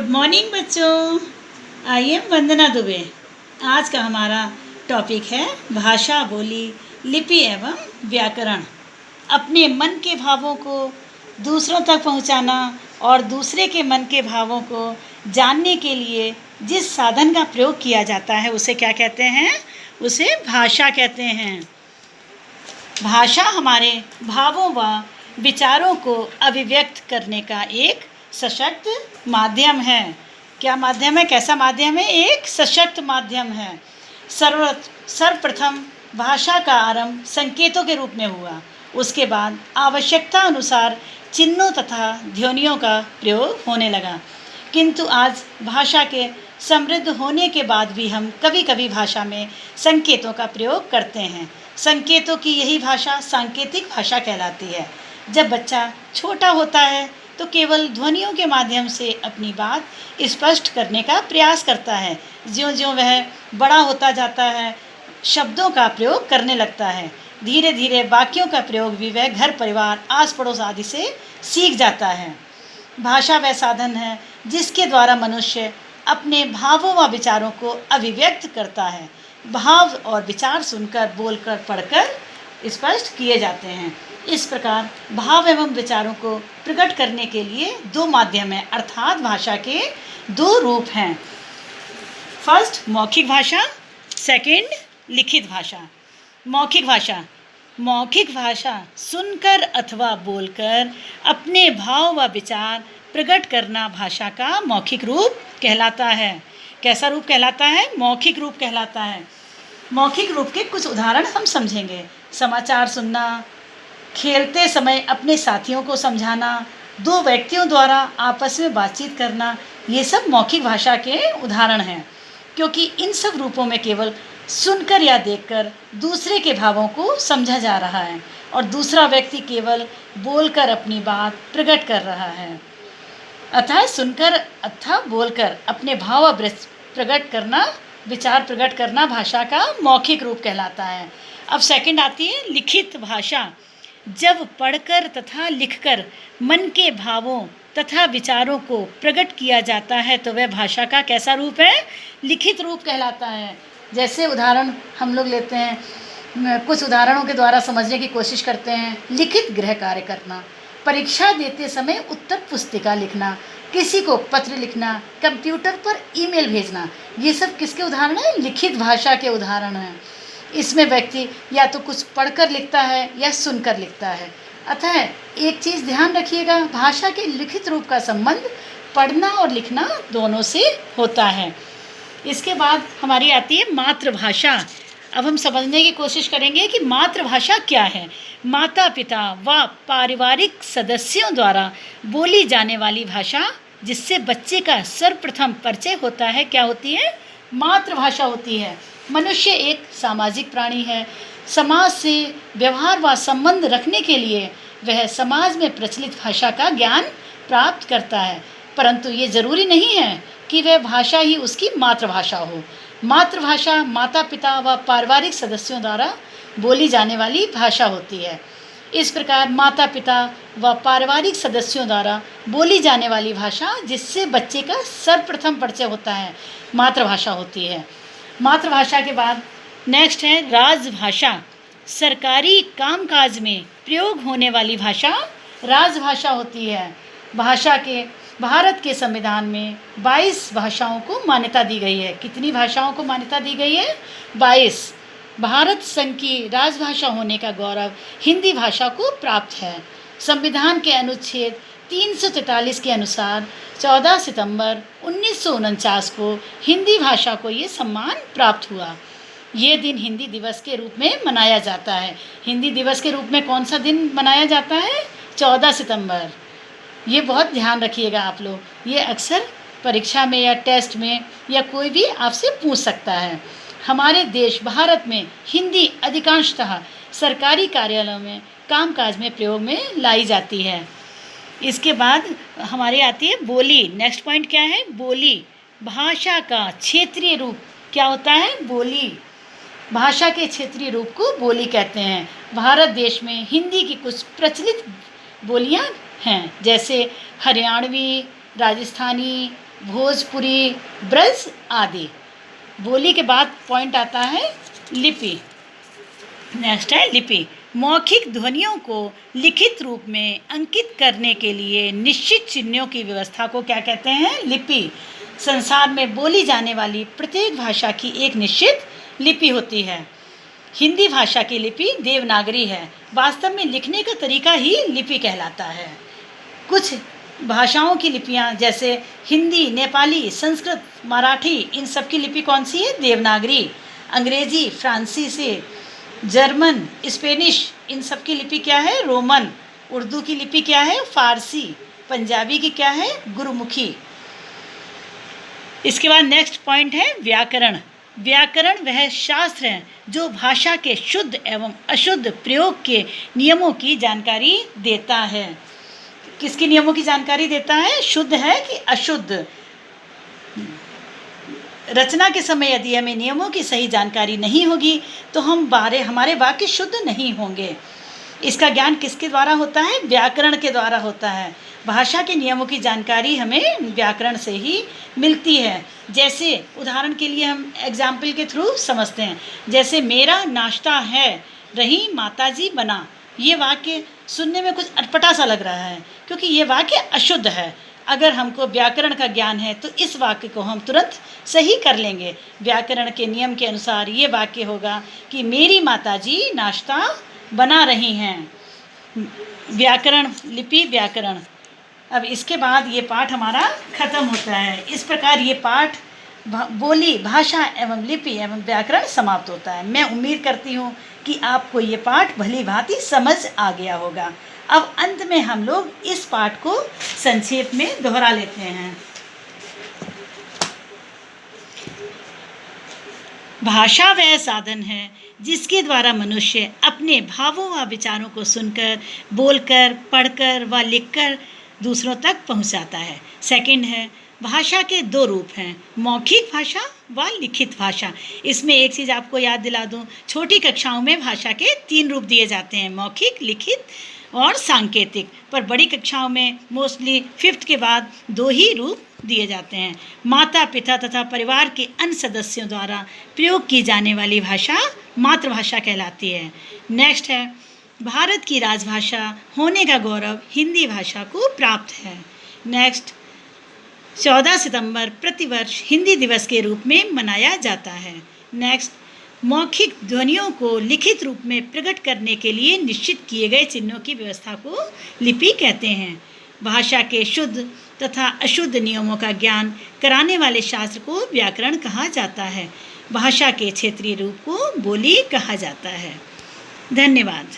Good morning बच्चों। I am वंदना दुबे। आज का हमारा टॉपिक है भाषा, बोली, लिपि एवं व्याकरण। अपने मन के भावों को दूसरों तक पहुंचाना और दूसरे के मन के भावों को जानने के लिए जिस साधन का प्रयोग किया जाता है उसे क्या कहते हैं? उसे भाषा कहते हैं। भाषा हमारे भावों व विचारों को अभिव्यक्त करने का एक सशक्त माध्यम है। क्या माध्यम है? कैसा माध्यम है? एक सशक्त माध्यम है। सर्वप्रथम भाषा का आरंभ संकेतों के रूप में हुआ। उसके बाद आवश्यकता अनुसार चिन्हों तथा ध्वनियों का प्रयोग होने लगा। किंतु आज भाषा के समृद्ध होने के बाद भी हम कभी कभी भाषा में संकेतों का प्रयोग करते हैं। संकेतों की यही भाषा सांकेतिक भाषा कहलाती है। जब बच्चा छोटा होता है तो केवल ध्वनियों के माध्यम से अपनी बात स्पष्ट करने का प्रयास करता है। ज्यों-ज्यों वह बड़ा होता जाता है, शब्दों का प्रयोग करने लगता है। धीरे धीरे वाक्यों का प्रयोग भी वह घर परिवार, आस पड़ोस आदि से सीख जाता है। भाषा वह साधन है जिसके द्वारा मनुष्य अपने भावों व विचारों को अभिव्यक्त करता है। भाव और विचार सुनकर, बोलकर, पढ़कर स्पष्ट किए जाते हैं। इस प्रकार भाव एवं विचारों को प्रकट करने के लिए दो माध्यम हैं, अर्थात भाषा के दो रूप हैं। फर्स्ट मौखिक भाषा, सेकंड लिखित भाषा। मौखिक भाषा मौखिक भाषा सुनकर अथवा बोलकर अपने भाव व विचार प्रकट करना भाषा का मौखिक रूप कहलाता है। कैसा रूप कहलाता है? मौखिक रूप कहलाता है। मौखिक रूप के कुछ उदाहरण हम समझेंगे। समाचार सुनना, खेलते समय अपने साथियों को समझाना, दो व्यक्तियों द्वारा आपस में बातचीत करना, ये सब मौखिक भाषा के उदाहरण हैं। क्योंकि इन सब रूपों में केवल सुनकर या देखकर दूसरे के भावों को समझा जा रहा है और दूसरा व्यक्ति केवल बोलकर अपनी बात प्रकट कर रहा है। अतः सुनकर अथवा बोलकर अपने भाव प्रकट करना, विचार प्रकट करना भाषा का मौखिक रूप कहलाता है। अब सेकंड आती है लिखित भाषा। जब पढ़कर तथा लिखकर मन के भावों तथा विचारों को प्रकट किया जाता है तो वह भाषा का कैसा रूप है? लिखित रूप कहलाता है। जैसे उदाहरण हम लोग लेते हैं, कुछ उदाहरणों के द्वारा समझने की कोशिश करते हैं। लिखित गृह कार्य करना, परीक्षा देते समय उत्तर पुस्तिका लिखना, किसी को पत्र लिखना, कंप्यूटर पर ईमेल भेजना, ये सब किसके उदाहरण हैं? लिखित भाषा के उदाहरण हैं। इसमें व्यक्ति या तो कुछ पढ़कर लिखता है या सुनकर लिखता है। अतः एक चीज़ ध्यान रखिएगा, भाषा के लिखित रूप का संबंध पढ़ना और लिखना दोनों से होता है। इसके बाद हमारी आती है मातृभाषा। अब हम समझने की कोशिश करेंगे कि मातृभाषा क्या है। माता पिता व पारिवारिक सदस्यों द्वारा बोली जाने वाली भाषा जिससे बच्चे का सर्वप्रथम परिचय होता है, क्या होती है? मातृभाषा होती है। मनुष्य एक सामाजिक प्राणी है। समाज से व्यवहार व संबंध रखने के लिए वह समाज में प्रचलित भाषा का ज्ञान प्राप्त करता है, परंतु ये जरूरी नहीं है कि वह भाषा ही उसकी मातृभाषा हो। मातृभाषा माता पिता व पारिवारिक सदस्यों द्वारा बोली जाने वाली भाषा होती है। इस प्रकार माता पिता व पारिवारिक सदस्यों द्वारा बोली जाने वाली भाषा जिससे बच्चे का सर्वप्रथम परिचय होता है, मातृभाषा होती है। मातृभाषा के बाद नेक्स्ट है राजभाषा। सरकारी कामकाज में प्रयोग होने वाली भाषा राजभाषा होती है। भारत के संविधान में 22 भाषाओं को मान्यता दी गई है। कितनी भाषाओं को मान्यता दी गई है? 22। भारत संघ की राजभाषा होने का गौरव हिंदी भाषा को प्राप्त है। संविधान के अनुच्छेद 343 के अनुसार 14 सितंबर 1949 को हिंदी भाषा को ये सम्मान प्राप्त हुआ। ये दिन हिंदी दिवस के रूप में मनाया जाता है। हिंदी दिवस के रूप में कौन सा दिन मनाया जाता है? 14 सितंबर। ये बहुत ध्यान रखिएगा आप लोग, ये अक्सर परीक्षा में या टेस्ट में या कोई भी आपसे पूछ सकता है। हमारे देश भारत में हिंदी अधिकांशतः सरकारी कार्यालयों में कामकाज में प्रयोग में लाई जाती है। इसके बाद हमारी आती है बोली। नेक्स्ट पॉइंट क्या है? बोली। भाषा का क्षेत्रीय रूप क्या होता है? बोली। भाषा के क्षेत्रीय रूप को बोली कहते हैं। भारत देश में हिंदी की कुछ प्रचलित बोलियां हैं, जैसे हरियाणवी, राजस्थानी, भोजपुरी, ब्रज आदि। बोली के बाद पॉइंट आता है लिपि। नेक्स्ट है लिपि। मौखिक ध्वनियों को लिखित रूप में अंकित करने के लिए निश्चित चिन्हों की व्यवस्था को क्या कहते हैं? लिपि। संसार में बोली जाने वाली प्रत्येक भाषा की एक निश्चित लिपि होती है। हिंदी भाषा की लिपि देवनागरी है। वास्तव में लिखने का तरीका ही लिपि कहलाता है। कुछ भाषाओं की लिपियाँ जैसे हिंदी, नेपाली, संस्कृत, मराठी, इन सब की लिपि कौन सी है? देवनागरी। अंग्रेजी, फ्रांसीसी, जर्मन, स्पेनिश, इन सब की लिपि क्या है? रोमन। उर्दू की लिपि क्या है? फारसी। पंजाबी की क्या है? गुरुमुखी। इसके बाद नेक्स्ट पॉइंट है व्याकरण। व्याकरण वह शास्त्र है जो भाषा के शुद्ध एवं अशुद्ध प्रयोग के नियमों की जानकारी देता है। किसके नियमों की जानकारी देता है? शुद्ध है कि अशुद्ध। रचना के समय यदि हमें नियमों की सही जानकारी नहीं होगी तो हमारे वाक्य शुद्ध नहीं होंगे। इसका ज्ञान किसके द्वारा होता है? व्याकरण के द्वारा होता है। भाषा के नियमों की जानकारी हमें व्याकरण से ही मिलती है। जैसे उदाहरण के लिए हम एग्जाम्पल के थ्रू समझते हैं। जैसे मेरा नाश्ता है, रही माताजी बना। ये वाक्य सुनने में कुछ अटपटा सा लग रहा है क्योंकि ये वाक्य अशुद्ध है। अगर हमको व्याकरण का ज्ञान है तो इस वाक्य को हम तुरंत सही कर लेंगे। व्याकरण के नियम के अनुसार ये वाक्य होगा कि मेरी माताजी नाश्ता बना रही हैं। व्याकरण, लिपि, व्याकरण। अब इसके बाद ये पाठ हमारा ख़त्म होता है। इस प्रकार ये पाठ बोली, भाषा एवं लिपि एवं व्याकरण समाप्त होता है। मैं उम्मीद करती हूँ कि आपको ये पाठ भली भांति समझ आ गया होगा। अब अंत में हम लोग इस पाठ को संक्षेप में दोहरा लेते हैं। भाषा वह साधन है जिसके द्वारा मनुष्य अपने भावों व विचारों को सुनकर, बोलकर, पढ़कर व लिखकर दूसरों तक पहुंचाता है। सेकंड है, भाषा के दो रूप हैं, मौखिक भाषा व लिखित भाषा। इसमें एक चीज़ आपको याद दिला दूं, छोटी कक्षाओं में भाषा के 3 रूप दिए जाते हैं, मौखिक, लिखित और सांकेतिक। पर बड़ी कक्षाओं में मोस्टली 5th के बाद 2 ही रूप दिए जाते हैं। माता पिता तथा परिवार के अन्य सदस्यों द्वारा प्रयोग की जाने वाली भाषा मातृभाषा कहलाती है। नेक्स्ट है, भारत की राजभाषा होने का गौरव हिंदी भाषा को प्राप्त है। नेक्स्ट, 14 सितंबर प्रतिवर्ष हिंदी दिवस के रूप में मनाया जाता है। नेक्स्ट, मौखिक ध्वनियों को लिखित रूप में प्रकट करने के लिए निश्चित किए गए चिन्हों की व्यवस्था को लिपि कहते हैं। भाषा के शुद्ध तथा अशुद्ध नियमों का ज्ञान कराने वाले शास्त्र को व्याकरण कहा जाता है। भाषा के क्षेत्रीय रूप को बोली कहा जाता है। धन्यवाद।